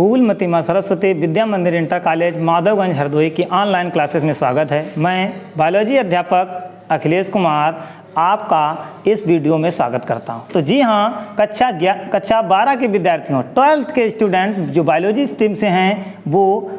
फूलमती माँ सरस्वती विद्या मंदिर inter college Madhavganj Hardoi की ऑनलाइन क्लासेस में स्वागत है। मैं बायोलॉजी अध्यापक अखिलेश कुमार आपका इस वीडियो में स्वागत करता हूं। तो जी हाँ, कक्षा 12 के विद्यार्थियों 12th के स्टूडेंट जो बायोलॉजी स्ट्रीम से हैं वो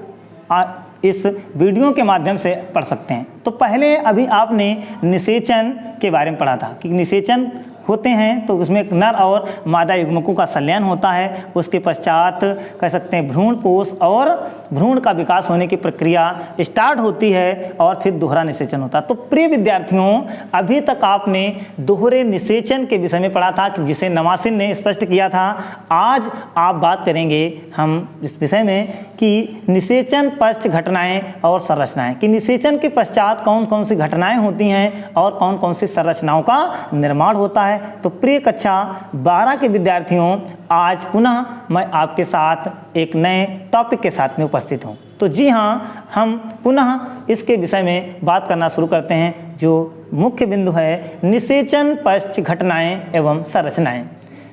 इस वीडियो के माध्यम से पढ़ सकते हैं। तो पहले अभी आपने निषेचन के बारे में पढ़ा था कि निषेचन होते हैं तो उसमें नर और मादा युग्मकों का संलयन होता है। उसके पश्चात कह सकते हैं भ्रूणपोष और भ्रूण का विकास होने की प्रक्रिया स्टार्ट होती है और फिर दोहरा निषेचन होता है। तो प्रिय विद्यार्थियों, अभी तक आपने दोहरे निषेचन के विषय में पढ़ा था कि जिसे नवासिन ने स्पष्ट किया था। आज आप बात करेंगे हम इस विषय में कि निषेचन पश्च घटनाएं और संरचनाएं, कि निषेचन के पश्चात कौन कौन सी घटनाएं होती हैं और कौन कौन सी संरचनाओं का निर्माण होता है। तो प्रिय कक्षा 12 के विद्यार्थियों, आज पुनः मैं आपके साथ एक नए टॉपिक के साथ में उपस्थित हूं। तो जी हाँ, हम पुनः इसके विषय में बात करना शुरू करते हैं। जो मुख्य बिंदु है निषेचन पश्च घटनाएं एवं संरचनाएं।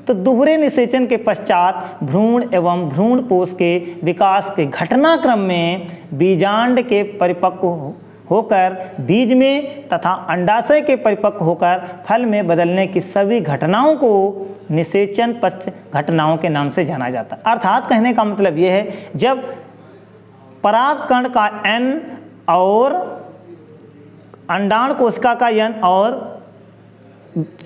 तो दोहरे निषेचन के पश्चात भ्रूण एवं भ्रूणपोष के विकास के घटनाक्रम में बीजांड के परिपक्व होकर बीज में तथा अंडाशय के परिपक्व होकर फल में बदलने की सभी घटनाओं को निषेचन पश्च घटनाओं के नाम से जाना जाता है। अर्थात कहने का मतलब यह है, जब परागकण का N और अंडाणु कोशिका का N और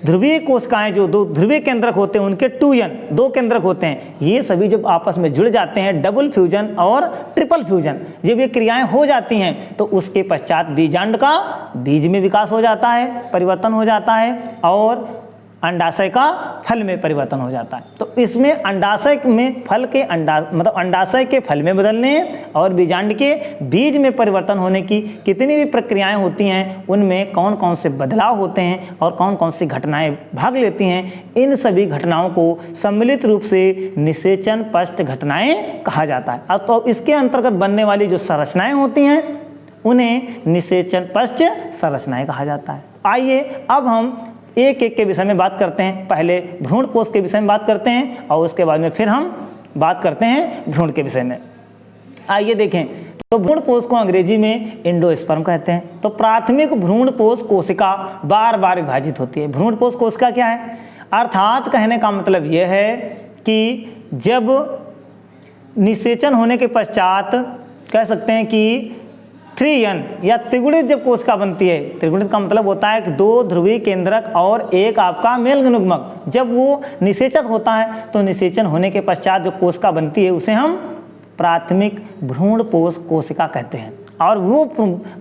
ध्रुवीय कोशिकाएं जो दो ध्रुवीय केंद्रक होते हैं उनके 2N 2 केंद्रक होते हैं, ये सभी जब आपस में जुड़ जाते हैं, डबल फ्यूजन और ट्रिपल फ्यूजन जब ये क्रियाएं हो जाती हैं तो उसके पश्चात बीजांड का बीज में विकास हो जाता है, परिवर्तन हो जाता है और अंडाशय का फल में परिवर्तन हो जाता है। तो इसमें अंडाशय में फल के अंडाशय के फल में बदलने और बीजांड के बीज में परिवर्तन होने की कितनी भी प्रक्रियाएं होती हैं, उनमें कौन कौन से बदलाव होते हैं और कौन कौन सी घटनाएं भाग लेती हैं, इन सभी घटनाओं को सम्मिलित रूप से निषेचन पश्च घटनाएं कहा जाता है। अब तो इसके अंतर्गत बनने वाली जो संरचनाएं होती हैं उन्हें निषेचन पश्च संरचनाएं कहा जाता है। आइए अब हम एक एक के विषय में बात करते हैं। पहले भ्रूणपोष के विषय में बात करते हैं और उसके बाद में फिर हम बात करते हैं भ्रूण के विषय में। आइए देखें, तो भ्रूणपोष को अंग्रेजी में एंडोस्पर्म कहते हैं। तो प्राथमिक भ्रूणपोष कोशिका बार बार विभाजित होती है। भ्रूणपोष कोशिका क्या है? अर्थात कहने का मतलब यह है कि जब निषेचन होने के पश्चात कह सकते हैं कि 3N या त्रिगुणित जब कोशिका बनती है, त्रिगुणित का मतलब होता है कि 2 ध्रुवीय केंद्रक और एक आपका मेल युग्मक, जब वो निषेचन होता है तो निषेचन होने के पश्चात जो कोशिका बनती है उसे हम प्राथमिक भ्रूणपोष कोशिका कहते हैं। और वो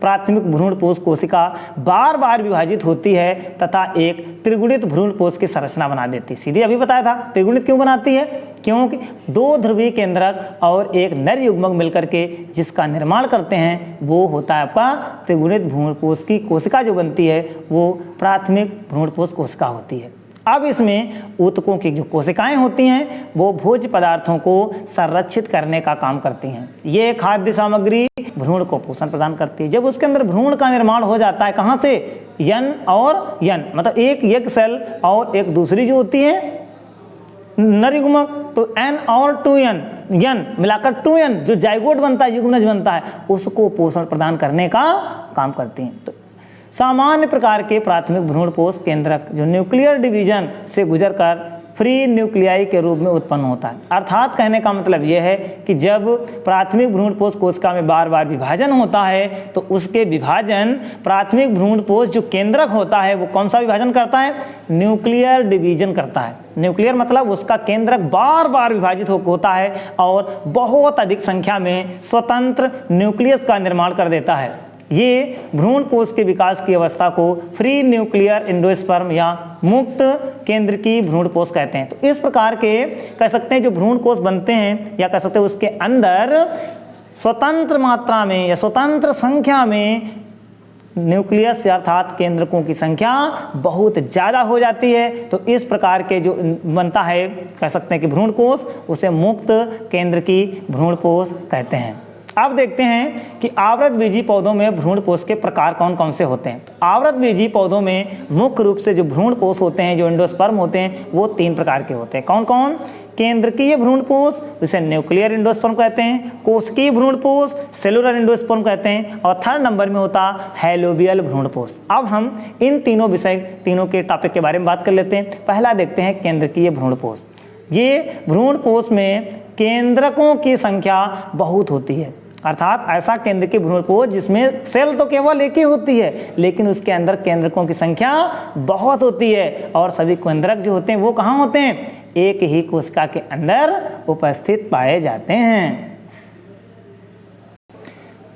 प्राथमिक भ्रूणपोष कोशिका बार बार विभाजित होती है तथा एक त्रिगुणित भ्रूणपोष की संरचना बना देती है। सीधे अभी बताया था त्रिगुणित क्यों बनाती है, क्योंकि 2 ध्रुवीय केंद्रक और एक नर युग्मक मिलकर के जिसका निर्माण करते हैं वो होता है आपका त्रिगुणित भ्रूणपोष की कोशिका जो बनती है वो प्राथमिक भ्रूणपोष कोशिका होती है। अब इसमें ऊतकों की जो कोशिकाएं होती हैं वो भोज्य पदार्थों को संरक्षित करने का काम करती हैं। ये खाद्य सामग्री भ्रूण को पोषण प्रदान करती है। जब उसके अंदर भ्रूण का निर्माण हो जाता है, कहाँ से? N और N, मतलब एक यज्ञ सेल और एक दूसरी जो होती है नर युग्मक, तो N और 2N N मिलाकर 2N जो जाइगोट बनता है, युग्मनज बनता है, उसको पोषण प्रदान करने का काम करती हैं। तो सामान्य प्रकार के प्राथमिक भ्रूणपोष केंद्रक जो न्यूक्लियर डिवीजन से गुजरकर फ्री न्यूक्लियाई के रूप में उत्पन्न होता है। अर्थात कहने का मतलब यह है कि जब प्राथमिक भ्रूणपोष कोशिका में बार बार विभाजन होता है तो उसके विभाजन प्राथमिक भ्रूणपोष जो केंद्रक होता है वो कौन सा विभाजन करता है? न्यूक्लियर डिवीजन करता है। न्यूक्लियर मतलब उसका केंद्रक बार बार विभाजित होता है और बहुत अधिक संख्या में स्वतंत्र न्यूक्लियस का निर्माण कर देता है। ये भ्रूणपोष के विकास की अवस्था को फ्री न्यूक्लियर एंडोस्पर्म या मुक्त केंद्र की भ्रूणपोष कहते हैं। तो इस प्रकार के कह सकते हैं जो भ्रूणकोष बनते हैं या कह सकते हैं उसके अंदर स्वतंत्र मात्रा में या स्वतंत्र संख्या में न्यूक्लियस अर्थात केंद्रकों की संख्या बहुत ज़्यादा हो जाती है। तो इस प्रकार के जो बनता है कह सकते हैं कि भ्रूणकोष, उसे मुक्त केंद्र की भ्रूणकोष कहते हैं। अब देखते हैं कि आवृतबीजी पौधों में भ्रूणपोष के प्रकार कौन कौन से होते हैं। तो आवृतबीजी पौधों में मुख्य रूप से जो भ्रूणपोष होते हैं, जो एंडोस्पर्म होते हैं, वो 3 प्रकार के होते हैं। कौन कौन? केंद्रकीय भ्रूणपोष इसे न्यूक्लियर एंडोस्पर्म कहते हैं, कोशिकीय भ्रूणपोष सेलुलर एंडोस्पर्म कहते हैं, और थर्ड नंबर में होता हैलोबियल भ्रूणपोष। अब हम इन तीनों के टॉपिक के बारे में बात कर लेते हैं। पहला देखते हैं केंद्रकीय भ्रूणपोष। ये भ्रूणपोष में केंद्रकों की संख्या बहुत होती है, अर्थात ऐसा केंद्रकीय भ्रूणपोष जिसमें सेल तो केवल एक ही होती है लेकिन उसके अंदर केंद्रकों की संख्या बहुत होती है, और सभी केंद्रक जो होते हैं वो कहाँ होते हैं? एक ही कोशिका के अंदर उपस्थित पाए जाते हैं।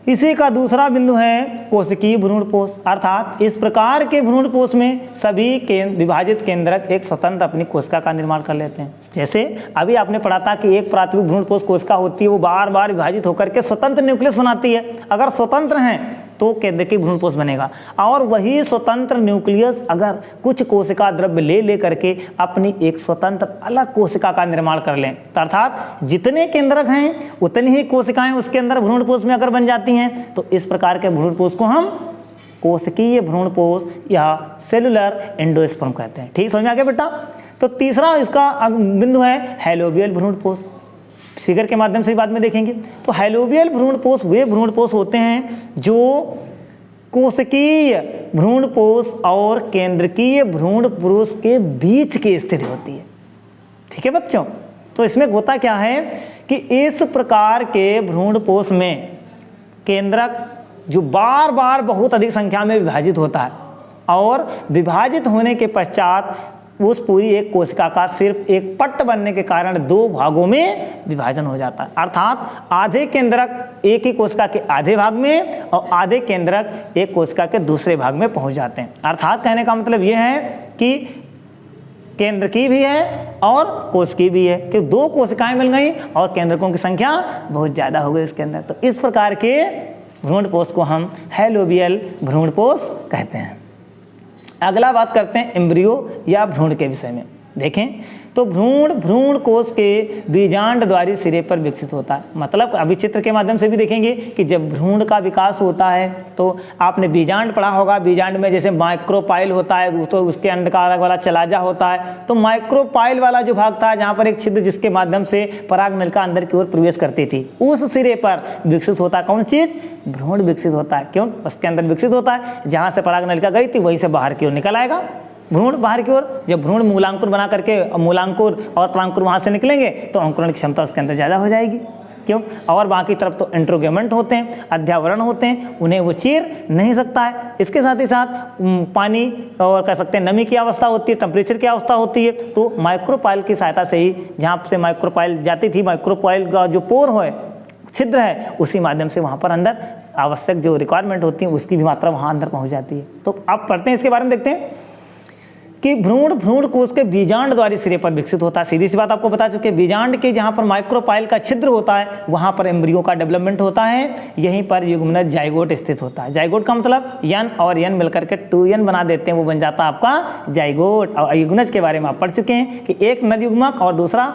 इसी का दूसरा बिंदु है कोशिकीय भ्रूणपोष, अर्थात इस प्रकार के भ्रूणपोष में सभी विभाजित केंद्रक एक स्वतंत्र अपनी कोशिका का निर्माण कर लेते हैं। जैसे अभी आपने पढ़ा था कि एक प्राथमिक भ्रूणपोष कोशिका होती है, वो बार बार विभाजित होकर के स्वतंत्र न्यूक्लियस बनाती है। अगर स्वतंत्र हैं तो केंद्रकीय भ्रूणपोष बनेगा, और वही स्वतंत्र न्यूक्लियस अगर कुछ कोशिका द्रव्य ले करके अपनी एक स्वतंत्र अलग कोशिका का निर्माण कर लें, तो अर्थात जितने केंद्रक हैं उतनी ही कोशिकाएं उसके अंदर भ्रूणपोष में अगर बन जाती हैं, तो इस प्रकार के भ्रूणपोष को हम कोशिकीय भ्रूणपोष या सेलुलर एंडोस्पर्म कहते हैं। ठीक समझ में आ गया बेटा? तो तीसरा इसका बिंदु है हैलोबियल भ्रूणपोष। फिगर के माध्यम से बाद में देखेंगे। तो हैलोबियल भ्रूणपोष वे भ्रूणपोष होते हैं जो कोशिकीय भ्रूणपोष और केंद्रकीय भ्रूणपोष के बीच की स्थिति होती है। ठीक है बच्चों? तो इसमें होता क्या है कि इस प्रकार के भ्रूणपोष में केंद्रक जो बार बार बहुत अधिक संख्या में विभाजित होता है, और विभाजित होने के पश्चात उस पूरी एक कोशिका का सिर्फ एक पट्ट बनने के कारण दो भागों में विभाजन हो जाता है, अर्थात आधे केंद्रक एक ही कोशिका के आधे भाग में और आधे केंद्रक एक कोशिका के दूसरे भाग में पहुंच जाते हैं। अर्थात कहने का मतलब यह है कि केंद्र की भी है और कोशिकी भी है, कि दो कोशिकाएं मिल गई और केंद्रकों की संख्या बहुत ज़्यादा हो गई इसके अंदर। तो इस प्रकार के भ्रूणपोष को हम हैलोबियल भ्रूणपोष कहते हैं। अगला बात करते हैं एम्ब्रियो या भ्रूण के विषय में। देखें तो भ्रूण कोश के बीजांड द्वारी सिरे पर विकसित होता है। मतलब अभी चित्र के माध्यम से भी देखेंगे कि जब भ्रूण का विकास होता है तो आपने बीजांड पढ़ा होगा। बीजांड में जैसे माइक्रोपाइल होता है तो उसके अंड का अलग वाला चलाजा होता है। तो माइक्रोपाइल वाला जो भाग था जहाँ पर एक छिद्र जिसके माध्यम से परागनलिका अंदर की ओर प्रवेश करती थी, उस सिरे पर विकसित होता है कौन चीज़? भ्रूण विकसित होता है। क्यों? उसके अंदर विकसित होता है, जहाँ से परागनलिका गई थी वहीं से बाहर की ओर निकल आएगा भ्रूण बाहर की ओर। जब भ्रूण मूलांकुर बना करके मूलांकुर और परांकुर वहाँ से निकलेंगे तो अंकुरण की क्षमता उसके अंदर ज़्यादा हो जाएगी। क्यों? और बाकी तरफ तो एंट्रोगेमेंट होते हैं, अध्यावरण होते हैं, उन्हें वो चीर नहीं सकता है। इसके साथ ही साथ पानी और कह सकते हैं नमी की अवस्था होती है, टेम्परेचर की अवस्था होती है। तो माइक्रोपाइल की सहायता से ही जहाँ से माइक्रोपाइल जाती थी, माइक्रोपाइल का जो पोर है, छिद्र है, उसी माध्यम से वहाँ पर अंदर आवश्यक जो रिक्वायरमेंट होती है उसकी भी मात्रा वहाँ अंदर पहुँच जाती है। तो अब पढ़ते हैं इसके बारे में, देखते हैं कि भ्रूण कोश के बीजांड द्वारी सिरे पर विकसित होता है। सीधी सी बात आपको बता चुके, बीजांड के जहाँ पर माइक्रोपाइल का छिद्र होता है वहाँ पर एम्ब्रियो का डेवलपमेंट होता है। यहीं पर युग्मनज जाइगोट स्थित होता है। जाइगोट का मतलब यन और यन मिलकर के 2n बना देते हैं, वो बन जाता है आपका जाइगोट। और युग्मनज के बारे में आप पढ़ चुके हैं कि एक नर युग्मक और दूसरा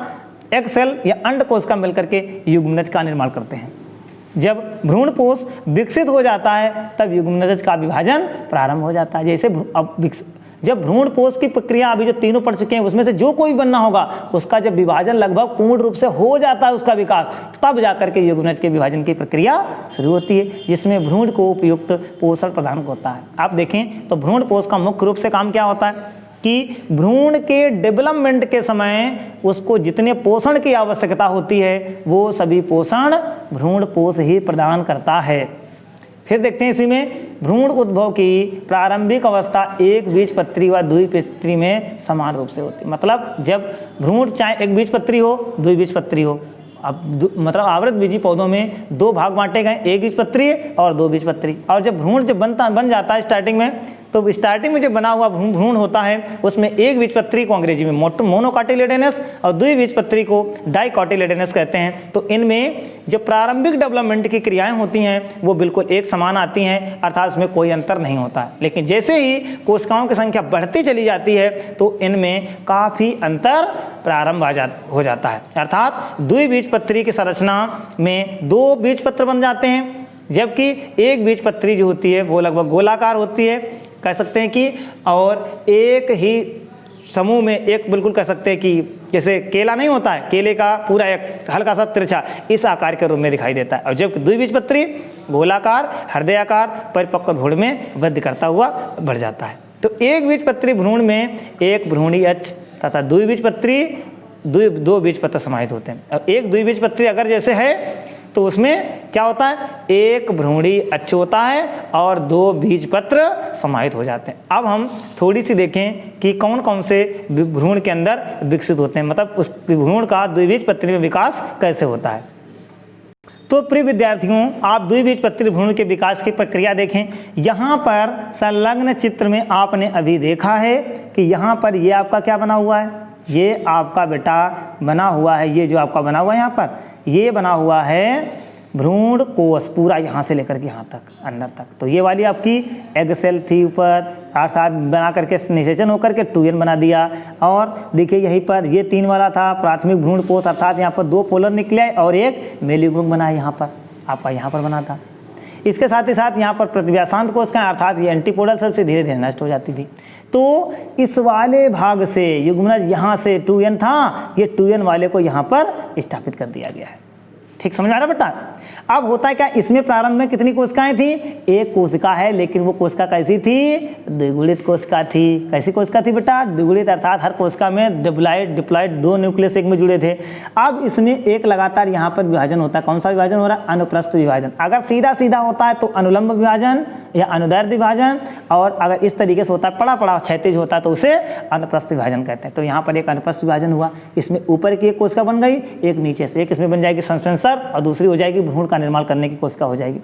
एग सेल या अंड कोश का मिलकर के युग्मनज का निर्माण करते हैं। जब भ्रूणपोष विकसित हो जाता है तब युग्मनज का विभाजन प्रारंभ हो जाता है। जैसे जब भ्रूणपोष की प्रक्रिया अभी जो तीनों पढ़ चुके हैं उसमें से जो कोई बनना होगा उसका जब विभाजन लगभग पूर्ण रूप से हो जाता है उसका विकास, तब जाकर के युग्मनज के विभाजन की प्रक्रिया शुरू होती है, जिसमें भ्रूण को उपयुक्त पोषण प्रदान होता है। आप देखें तो भ्रूणपोष का मुख्य रूप से काम क्या होता है कि भ्रूण के डेवलपमेंट के समय उसको जितने पोषण की आवश्यकता होती है वो सभी पोषण भ्रूणपोष ही प्रदान करता है। फिर देखते हैं इसी में भ्रूण उद्भव की प्रारंभिक अवस्था एक बीजपत्री व द्विबीजपत्री में समान रूप से होती है। मतलब जब भ्रूण चाहे एक बीजपत्री हो द्विबीजपत्री हो, अब मतलब आवृतबीजी पौधों में दो भाग बांटे गए, एक बीजपत्री और दो बीजपत्री। और जब भ्रूण जब बन जाता है स्टार्टिंग में, तो स्टार्टिंग में जो बना हुआ भ्रूण होता है उसमें एक बीजपत्री को अंग्रेजी में मोनोकॉटिलेडोनस और द्विबीजपत्री को डाइकॉटिलेडोनस कहते हैं। तो इनमें जो प्रारंभिक डेवलपमेंट की क्रियाएं होती हैं वो बिल्कुल एक समान आती हैं, अर्थात उसमें कोई अंतर नहीं होता है। लेकिन जैसे ही कोशिकाओं की संख्या बढ़ती चली जाती है तो इनमें काफ़ी अंतर प्रारंभ हो जाता है। अर्थात द्विबीजपत्री की संरचना में दो बीजपत्र बन जाते हैं, जबकि एक बीजपत्री जो होती है वो लगभग गोलाकार होती है, कह सकते हैं कि, और एक ही समूह में एक बिल्कुल कह सकते हैं कि जैसे केला नहीं होता है, केले का पूरा एक हल्का सा तिरछा इस आकार के रूप में दिखाई देता है। और जबकि द्विबीजपत्री गोलाकार हृदयाकार परिपक्व भ्रूण में वृद्धि करता हुआ बढ़ जाता है। तो एक बीजपत्री भ्रूण में एक भ्रूणी अक्ष तथा द्विबीजपत्री दो बीजपत्र समाहित होते हैं। और एक द्विबीजपत्री अगर जैसे है तो उसमें क्या होता है, एक भ्रूणी अक्ष होता है और दो बीजपत्र समाहित हो जाते हैं। अब हम थोड़ी सी देखें कि कौन कौन से भ्रूण के अंदर विकसित होते हैं, मतलब उस भ्रूण का द्विबीजपत्री में विकास कैसे होता है। तो प्रिय विद्यार्थियों, आप द्विबीजपत्री भ्रूण के विकास की प्रक्रिया देखें। यहाँ पर संलग्न चित्र में आपने अभी देखा है कि यहाँ पर ये आपका क्या बना हुआ है, ये आपका बेटा बना हुआ है, ये जो आपका बना हुआ है यहाँ पर ये बना हुआ है भ्रूण कोष, पूरा यहाँ से लेकर के यहाँ तक अंदर तक। तो ये वाली आपकी एग सेल थी ऊपर, अर्थात बना करके निषेचन होकर के 2n बना दिया। और देखिए यहीं पर ये 3 वाला था प्राथमिक भ्रूण कोष, अर्थात यहाँ पर 2 पोलर निकले और एक मेलिग्रुम बना है, यहाँ पर आपका यहाँ पर बना था। इसके साथ ही साथ यहाँ पर प्रतिव्यासांत कोशिका अर्थात ये एंटीपोडल सेल से धीरे धीरे नष्ट हो जाती थी। तो इस वाले भाग से युग्मनज यहाँ से 2n था, ये 2n वाले को यहाँ पर स्थापित कर दिया गया है। ठीक समझ आ रहा बेटा। अब होता है क्या, इसमें प्रारंभ में कितनी कोशिकाएं थी, एक कोशिका है, लेकिन वो कोशिका कैसी थी, द्विगुणित कोशिका थी। कैसी कोशिका थी बेटा, द्विगुणित, अर्थात हर कोशिका में डिप्लॉइड 2 न्यूक्लियस एक में जुड़े थे। अब इसमें एक लगातार यहाँ पर विभाजन होता है। कौन सा विभाजन हो रहा है, अनुप्रस्थ विभाजन। अगर सीधा सीधा होता है तो अनुलंब विभाजन या अनुदैर्ध्य विभाजन, और अगर इस तरीके से होता है पड़ा पड़ा क्षैतिज होता है तो उसे अनुप्रस्थ विभाजन कहते हैं। तो यहाँ पर एक अनुप्रस्थ विभाजन हुआ, इसमें ऊपर की एक कोशिका बन गई, एक नीचे से, एक इसमें बन जाएगी सस्पेंसर और दूसरी हो जाएगी भ्रूण का निर्माण करने की कोशिका हो जाएगी।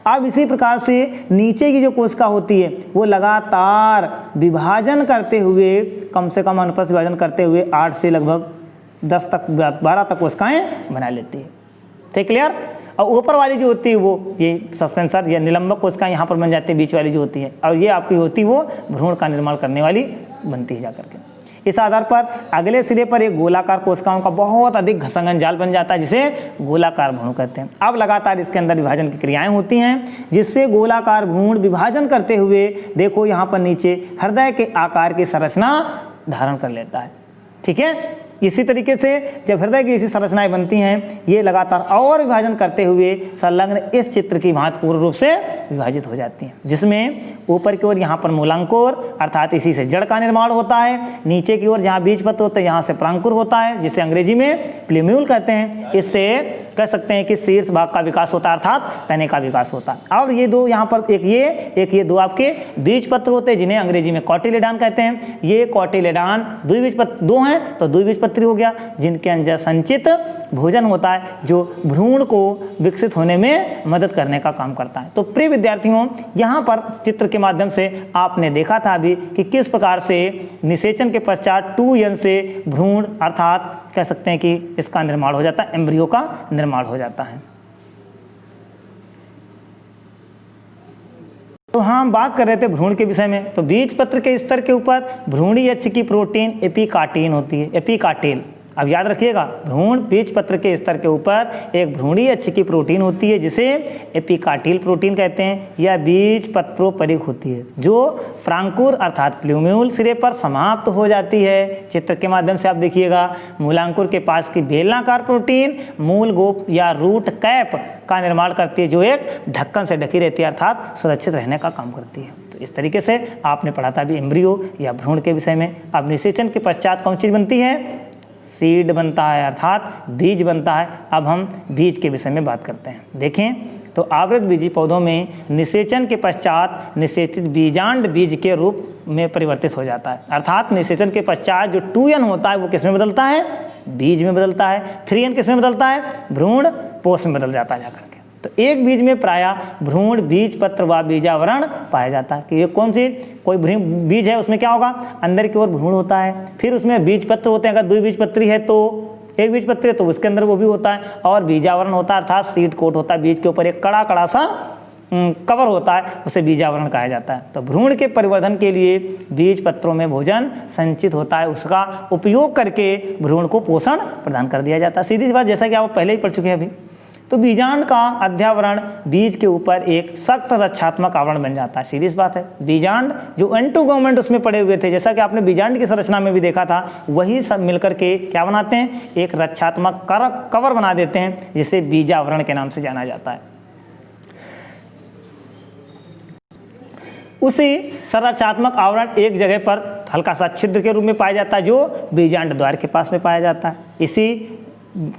अब इसी प्रकार से नीचे की जो कोशिका होती है वो लगातार विभाजन करते हुए, कम से कम अनुप्रस्थ विभाजन करते हुए 8 से लगभग 10 तक 12 तक कोशिकाएं बना लेती है। ठीक क्लियर। और ऊपर वाली जो होती है वो ये सस्पेंसर या निलंबक कोशिकाएं यहाँ पर बन जाती है, बीच वाली जो होती है, और ये आपकी होती है वो भ्रूण का निर्माण करने वाली बनती है जाकर के। इस आधार पर अगले सिरे पर एक गोलाकार कोशिकाओं का बहुत अधिक घसंगन जाल बन जाता है, जिसे गोलाकार भ्रूण कहते हैं। अब लगातार इसके अंदर विभाजन की क्रियाएं होती हैं, जिससे गोलाकार भ्रूण विभाजन करते हुए देखो यहाँ पर नीचे हृदय के आकार की संरचना धारण कर लेता है। ठीक है। इसी तरीके से जब हृदय की ऐसी संरचनाएं बनती हैं, ये लगातार और विभाजन करते हुए संलग्न इस चित्र की भांति पूर्ण रूप से विभाजित हो जाती हैं, जिसमें ऊपर की ओर यहाँ पर मूलांकुर अर्थात इसी से जड़ का निर्माण होता है, नीचे की ओर जहाँ बीजपत्र होते हैं यहाँ से प्रांकुर होता है, जिसे अंग्रेजी में प्लूम्यूल कहते हैं। इससे कह सकते हैं कि शीर्ष भाग का विकास होता है, अर्थात तने का विकास होता है। और ये दो यहाँ पर एक ये दो आपके बीजपत्र होते हैं, जिन्हें अंग्रेजी में कॉटिलेडॉन कहते हैं। ये कॉटिलेडॉन द्विबीजपत्र 2 हैं तो द्विबीजपत्री हो गया, जिनके अंदर संचित भोजन होता है जो भ्रूण को विकसित होने में मदद करने का काम करता है। तो प्रिय विद्यार्थियों, यहाँ पर चित्र के माध्यम से आपने देखा था अभी कि किस प्रकार से निषेचन के पश्चात 2n से भ्रूण अर्थात कह सकते हैं कि इसका निर्माण हो जाता है, एम्ब्रियो का निर्माण हो जाता है। तो हम बात कर रहे थे भ्रूण के विषय में। तो बीजपत्र के स्तर के ऊपर भ्रूणी अक्ष की प्रोटीन एपिकाटीन होती है, एपिकाटील। अब याद रखिएगा, भ्रूण बीजपत्र के स्तर के ऊपर एक भ्रूणी अक्ष की प्रोटीन होती है जिसे एपिकाटील प्रोटीन कहते हैं, या बीजपत्रोपरिग होती है, जो प्रांकुर अर्थात प्लूम्यूल सिरे पर समाप्त हो जाती है। चित्र के माध्यम से आप देखिएगा, मूलांकुर के पास की बेलनाकार प्रोटीन मूल गोप या रूट कैप का निर्माण करती है, जो एक ढक्कन से ढकी रहती है, अर्थात सुरक्षित रहने का काम करती है। तो इस तरीके से आपने पढ़ा था अभी एम्ब्रियो या भ्रूण के विषय में। अब निषेचन के पश्चात कौन चीज़ बनती है, सीड बनता है, अर्थात बीज बनता है। अब हम बीज के विषय में बात करते हैं। देखें तो आवृत बीजी पौधों में निषेचन के पश्चात निषेचित बीजांड बीज के रूप में परिवर्तित हो जाता है, अर्थात निषेचन के पश्चात जो 2n होता है वो किस में बदलता है, बीज में बदलता है। 3n किस में बदलता है, भ्रूण पोष में बदल जाता है जाकर के। तो एक बीज में प्रायः भ्रूण बीज पत्र व बीजावरण पाया जाता है कि ये कौन सी कोई बीज है, उसमें क्या होगा, अंदर की ओर भ्रूण होता है, फिर उसमें बीज पत्र होते हैं। अगर द्विबीजपत्री है तो एक बीजपत्री है तो उसके अंदर वो भी होता है, और बीजावरण होता है अर्थात सीड कोट होता है, बीज के ऊपर एक कड़ा कड़ा सा कवर होता है, उसे बीजावरण कहा जाता है। तो भ्रूण के परिवर्धन के लिए बीज पत्रों में भोजन संचित होता है, उसका उपयोग करके भ्रूण को पोषण प्रदान कर दिया जाता है। सीधी सी बात, जैसा कि आप पहले ही पढ़ चुके हैं अभी। तो बीजांड का अध्यावरण बीज के ऊपर एक सख्त रक्षात्मक आवरण बन जाता है। सीधी सी बात है, बीजांड जो एंटोगोमेंट उसमें पड़े हुए थे, जैसा कि आपने बीजांड की संरचना में भी देखा था, वही सब मिलकर के क्या बनाते हैं, एक रक्षात्मक कवर बना देते हैं, जिसे बीजावरण के नाम से जाना जाता है। उसी संरचनात्मक आवरण एक जगह पर हल्का सा छिद्र के रूप में पाया जाता है, जो बीजांड द्वार के पास में पाया जाता है। इसी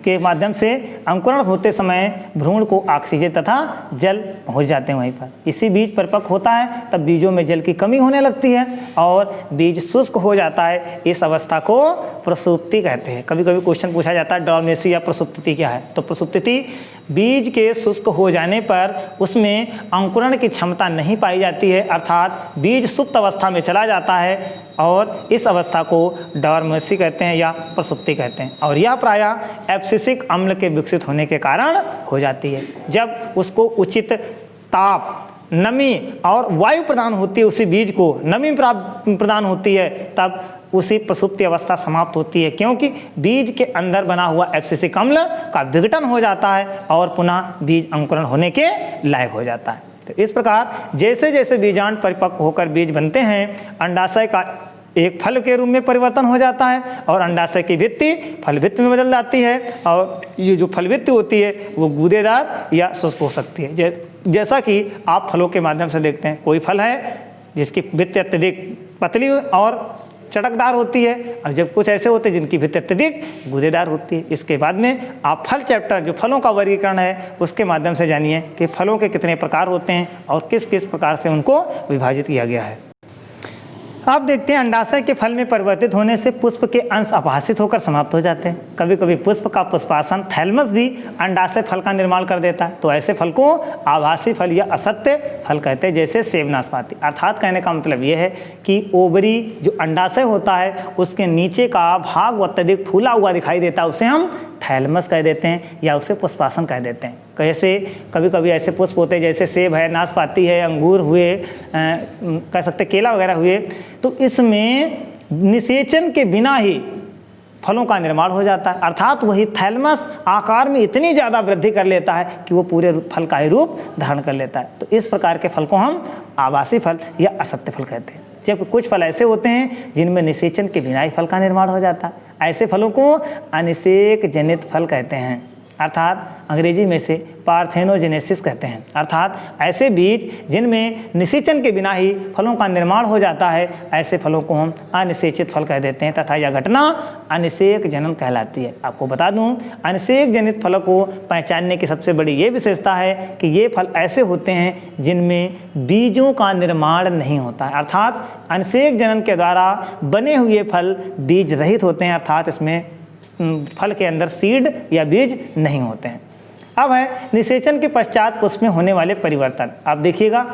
के माध्यम से अंकुरण होते समय भ्रूण को ऑक्सीजन तथा जल पहुंच जाते हैं वहीं पर। इसी बीज परिपक्व होता है, तब बीजों में जल की कमी होने लगती है और बीज शुष्क हो जाता है। इस अवस्था को प्रसुप्ति कहते हैं। कभी कभी क्वेश्चन पूछा जाता है डॉर्मेंसी या प्रसुप्ति क्या है, तो प्रसुप्ति बीज के शुष्क हो जाने पर उसमें अंकुरण की क्षमता नहीं पाई जाती है, अर्थात बीज सुप्त अवस्था में चला जाता है और इस अवस्था को डॉर्मेंसी कहते हैं या प्रसुप्ति कहते हैं। और यह प्रायः एब्सिसिक अम्ल के विकसित होने के कारण हो जाती है। जब उसको उचित ताप, नमी और वायु प्रदान होती है, उसी बीज को नमी प्रदान होती है, तब उसी प्रसुप्ति अवस्था समाप्त होती है, क्योंकि बीज के अंदर बना हुआ एब्सिसिक अम्ल का विघटन हो जाता है और पुनः बीज अंकुरण होने के लायक हो जाता है। तो इस प्रकार जैसे जैसे बीजांड परिपक्व होकर बीज बनते हैं, अंडाशय का एक फल के रूप में परिवर्तन हो जाता है और अंडाशय की भित्ति फल भित्ति में बदल जाती है, और ये जो फल भित्ति होती है वो गूदेदार या शुष्क हो सकती है। जैसा कि आप फलों के माध्यम से देखते हैं, कोई फल है जिसकी भित्ति अत्यधिक पतली और चटकदार होती है, और जब कुछ ऐसे होते हैं जिनकी भित्ति अत्यधिक गूदेदार होती है। इसके बाद में आप फल चैप्टर, जो फलों का वर्गीकरण है, उसके माध्यम से जानिए कि फलों के कितने प्रकार होते हैं और किस किस प्रकार से उनको विभाजित किया गया है। आप देखते हैं अंडाशय के फल में परिवर्तित होने से पुष्प के अंश अपहासित होकर समाप्त हो जाते हैं। कभी कभी पुष्प का पुष्पासन थैलमस भी अंडाशय फल का निर्माण कर देता है, तो ऐसे फल को आभासी फल या असत्य फल कहते हैं, जैसे सेब, नाशपाती। अर्थात कहने का मतलब ये है कि ओवरी जो अंडाशय होता है उसके नीचे का भाग अत्यधिक फूला हुआ दिखाई देता है, उसे हम थैलमस कह देते हैं या उसे पुष्पासन कह देते हैं। कैसे कभी कभी ऐसे पुष्प होते हैं जैसे सेब है, नाशपाती है, अंगूर हुए, कह सकते केला वगैरह हुए, तो इसमें निषेचन के बिना ही फलों का निर्माण हो जाता है, अर्थात वही थैलमस आकार में इतनी ज़्यादा वृद्धि कर लेता है कि वो पूरे फल का ही रूप धारण कर लेता है। तो इस प्रकार के फल को हम आभासी फल या असत्य फल कहते हैं। जब कुछ फल ऐसे होते हैं जिनमें निषेचन के बिना ही फल का निर्माण हो जाता है, ऐसे फलों को अनिषेक जनित फल कहते हैं, अर्थात अंग्रेजी में से पार्थेनोजेनेसिस कहते हैं। अर्थात ऐसे बीज जिनमें निषेचन के बिना ही फलों का निर्माण हो जाता है, ऐसे फलों को हम अनिषेचित फल कह देते हैं तथा यह घटना अनिषेक जनन कहलाती है। आपको बता दूं, अनिषेक जनित फलों को पहचानने की सबसे बड़ी ये विशेषता है कि ये फल ऐसे होते हैं जिनमें बीजों का निर्माण नहीं होता है, अर्थात अनिषेक जनन के द्वारा बने हुए फल बीज रहित होते हैं, अर्थात इसमें फल के अंदर सीड या बीज नहीं होते हैं। अब है निषेचन के पश्चात पुष्प में होने वाले परिवर्तन। आप देखिएगा,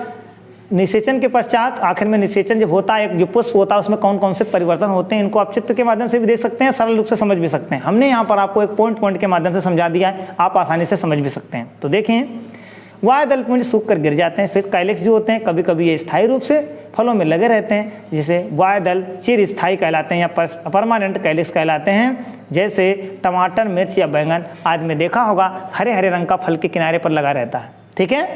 निषेचन के पश्चात आखिर में निषेचन जब होता है, जो पुष्प होता है उसमें कौन कौन से परिवर्तन होते हैं, इनको आप चित्र के माध्यम से भी देख सकते हैं, सरल रूप से समझ भी सकते हैं। हमने यहाँ पर आपको एक पॉइंट के माध्यम से समझा दिया है, आप आसानी से समझ भी सकते हैं। तो देखें, वाय दल पुंज सूख कर गिर जाते हैं। फिर कैलिक्स जो होते हैं, कभी कभी ये स्थायी रूप से फलों में लगे रहते हैं, जिसे वाय दल चिर स्थायी कहलाते हैं या परमानेंट कैलिक्स कहलाते हैं। जैसे टमाटर, मिर्च या बैंगन आदि में देखा होगा, हरे हरे रंग का फल के किनारे पर लगा रहता है। ठीक है,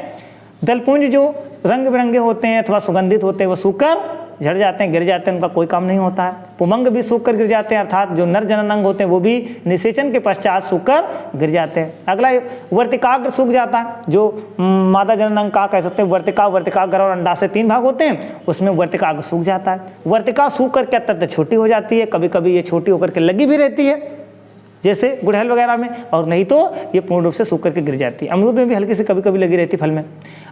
दलपुंज जो रंग बिरंगे होते हैं अथवा सुगंधित होते हैं, वो सूखकर झड़ जाते हैं, गिर जाते हैं, उनका कोई काम नहीं होता है। पुमंग भी सूख कर गिर जाते हैं, अर्थात जो नर जनन अंग होते हैं वो भी निषेचन के पश्चात सूखकर गिर जाते हैं। अगला वर्तिकाग्र सूख जाता है, जो मादा जनन अंग का कह सकते हैं। वर्तिकाग्र और अंडाशय 3 भाग होते हैं, उसमें वर्तिकाग्र सूख जाता है। वर्तिका सूख कर क्या अत्यंत छोटी हो जाती है, कभी कभी ये छोटी होकर के लगी भी रहती है, जैसे गुड़हल वगैरह में, और नहीं तो ये पूर्ण रूप से सूख करके गिर जाती है। अमरूद में भी हल्की सी कभी कभी लगी रहती है फल में।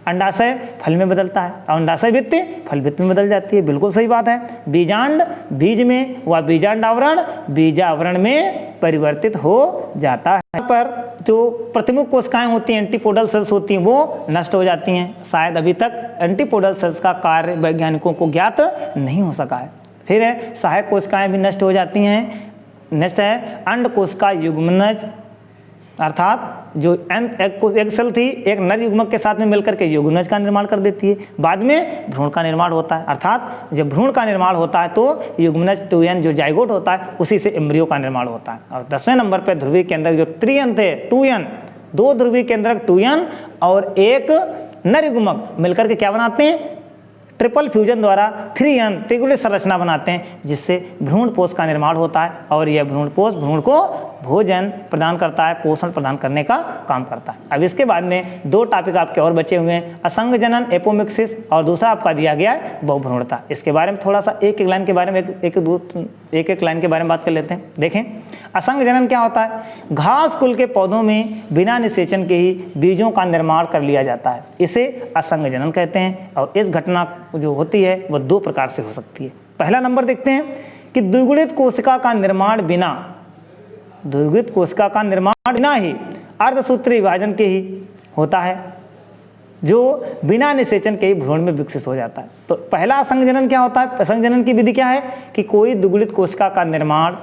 अंडाशय फल में बदलता है और अंडाशय भित्ति फल भित्ति में बदल जाती है, बिल्कुल सही बात है। बीजांड बीज में व बीजांड आवरण बीजावरण में परिवर्तित हो जाता है। पर जो प्रतिमुख कोशिकाएं होती हैं, एंटीपोडल सेल्स होती हैं, वो नष्ट हो जाती हैं। शायद अभी तक एंटीपोडल सेल्स का कार्य वैज्ञानिकों को ज्ञात नहीं हो सका है। फिर है सहायक कोशिकाएं भी नष्ट हो जाती हैं। नेक्स्ट है अंड कोशिका युग्मनज, अर्थात जो एक सेल थी, एक नर युग्मक के साथ में मिलकर के युग्मनज का निर्माण कर देती है। बाद में भ्रूण का निर्माण होता है, अर्थात जब भ्रूण का निर्माण होता है तो युग्मनज 2n जो जाइगोट होता है उसी से एम्ब्रियो का निर्माण होता है। और 10वें नंबर पर ध्रुवी के अंदर जो त्रियन थे 2n, दो ध्रुवीय केंद्रक 2n और एक नर युग्मक मिलकर के क्या बनाते हैं, ट्रिपल फ्यूजन द्वारा 3n त्रिगुणित संरचना बनाते हैं, जिससे भ्रूणपोष का निर्माण होता है और यह भ्रूणपोष भ्रूण को भोजन प्रदान करता है, पोषण प्रदान करने का काम करता है। अब इसके बाद में दो टॉपिक आपके और बचे हुए हैं, असंग जनन एपोमिक्सिस और दूसरा आपका दिया गया है बहुभ्रूणता। इसके बारे में थोड़ा सा एक एक लाइन के बारे में एक लाइन के बारे में बात कर लेते हैं। देखें, असंग जनन क्या होता है, घास कुल के पौधों में बिना निषेचन के ही बीजों का निर्माण कर लिया जाता है, इसे असंग जनन कहते हैं। और इस घटना जो होती है वह दो प्रकार से हो सकती है। पहला नंबर देखते हैं कि द्विगुणित कोशिका का निर्माण बिना ही अर्धसूत्री विभाजन के ही होता है, जो बिना निषेचन के ही भ्रूण में विकसित हो जाता है। तो पहला असंग जनन क्या होता है, असंग जनन की विधि क्या है कि कोई द्विगुणित कोशिका का निर्माण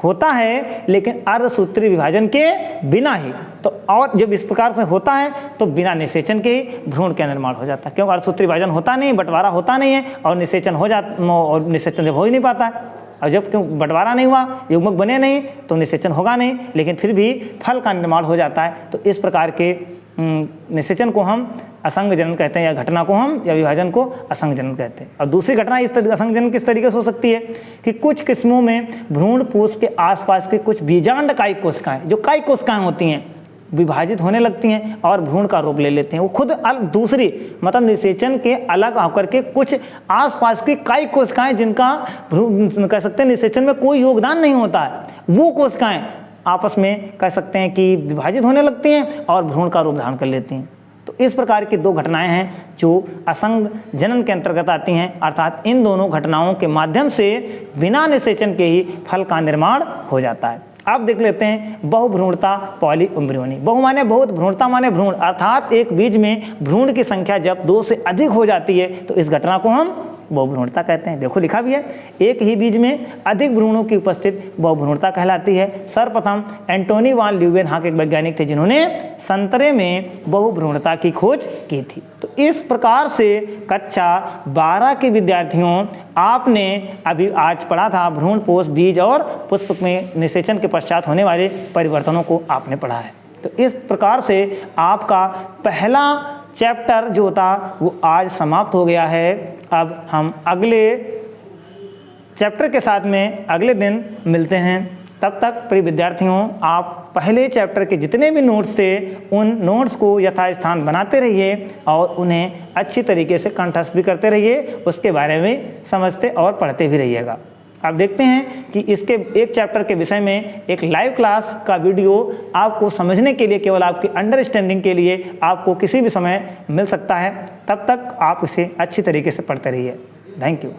होता है लेकिन अर्धसूत्री विभाजन के बिना ही। तो और जब इस प्रकार से होता है तो बिना निषेचन के ही भ्रूण का निर्माण हो जाता है, क्योंकि अर्धसूत्री विभाजन होता नहीं, बंटवारा होता नहीं है और निषेचन जब हो ही नहीं पाता है। और जब क्यों बंटवारा नहीं हुआ, युग्मक बने नहीं, तो निषेचन होगा नहीं, लेकिन फिर भी फल का निर्माण हो जाता है। तो इस प्रकार के निषेचन को हम असंग जनन कहते हैं, या घटना को हम या विभाजन को असंग जनन कहते हैं। और दूसरी घटना इस असंग जनन किस तरीके से हो सकती है कि कुछ किस्मों में भ्रूणपोष के आसपास के कुछ बीजांड कायिक कोशिकाएं, जो कायिक कोशिकाएं होती हैं, विभाजित होने लगती हैं और भ्रूण का रूप ले लेते हैं। वो खुद दूसरी मतलब निषेचन के अलग होकर के कुछ आसपास की कायिक कोशिकाएं, जिनका कह सकते हैं निषेचन में कोई योगदान नहीं होता है, वो कोशिकाएं आपस में कह सकते हैं कि विभाजित होने लगती हैं और भ्रूण का रूप धारण कर लेती हैं। तो इस प्रकार की दो घटनाएं हैं जो असंग जनन के अंतर्गत आती हैं, अर्थात इन दोनों घटनाओं के माध्यम से बिना निषेचन के ही फल का निर्माण हो जाता है। अब देख लेते हैं बहुभ्रूणता पॉलीएम्ब्रियोनी। बहु माने बहुत, भ्रूणता माने भ्रूण, अर्थात एक बीज में भ्रूण की संख्या जब 2 से अधिक हो जाती है तो इस घटना को हम बहुभ्रूणता कहते हैं। देखो लिखा भी है, एक ही बीज में अधिक भ्रूणों की उपस्थिति बहुभ्रूणता कहलाती है। सर्वप्रथम एंटोनी वान ल्यूवेनहॉक एक वैज्ञानिक थे जिन्होंने संतरे में बहुभ्रूणता की खोज की थी। तो इस प्रकार से कक्षा 12 के विद्यार्थियों, आपने अभी आज पढ़ा था भ्रूणपोष, बीज और पुष्प में निषेचन के पश्चात होने वाले परिवर्तनों को आपने पढ़ा है। तो इस प्रकार से आपका पहला चैप्टर जो था वो आज समाप्त हो गया है। अब हम अगले चैप्टर के साथ में अगले दिन मिलते हैं। तब तक प्रिय विद्यार्थियों, आप पहले चैप्टर के जितने भी नोट्स थे उन नोट्स को यथास्थान बनाते रहिए और उन्हें अच्छी तरीके से कंठस्थ भी करते रहिए, उसके बारे में समझते और पढ़ते भी रहिएगा। अब देखते हैं कि इसके एक चैप्टर के विषय में एक लाइव क्लास का वीडियो आपको समझने के लिए, केवल आपकी अंडरस्टैंडिंग के लिए आपको किसी भी समय मिल सकता है। तब तक आप इसे अच्छी तरीके से पढ़ते रहिए। Thank you.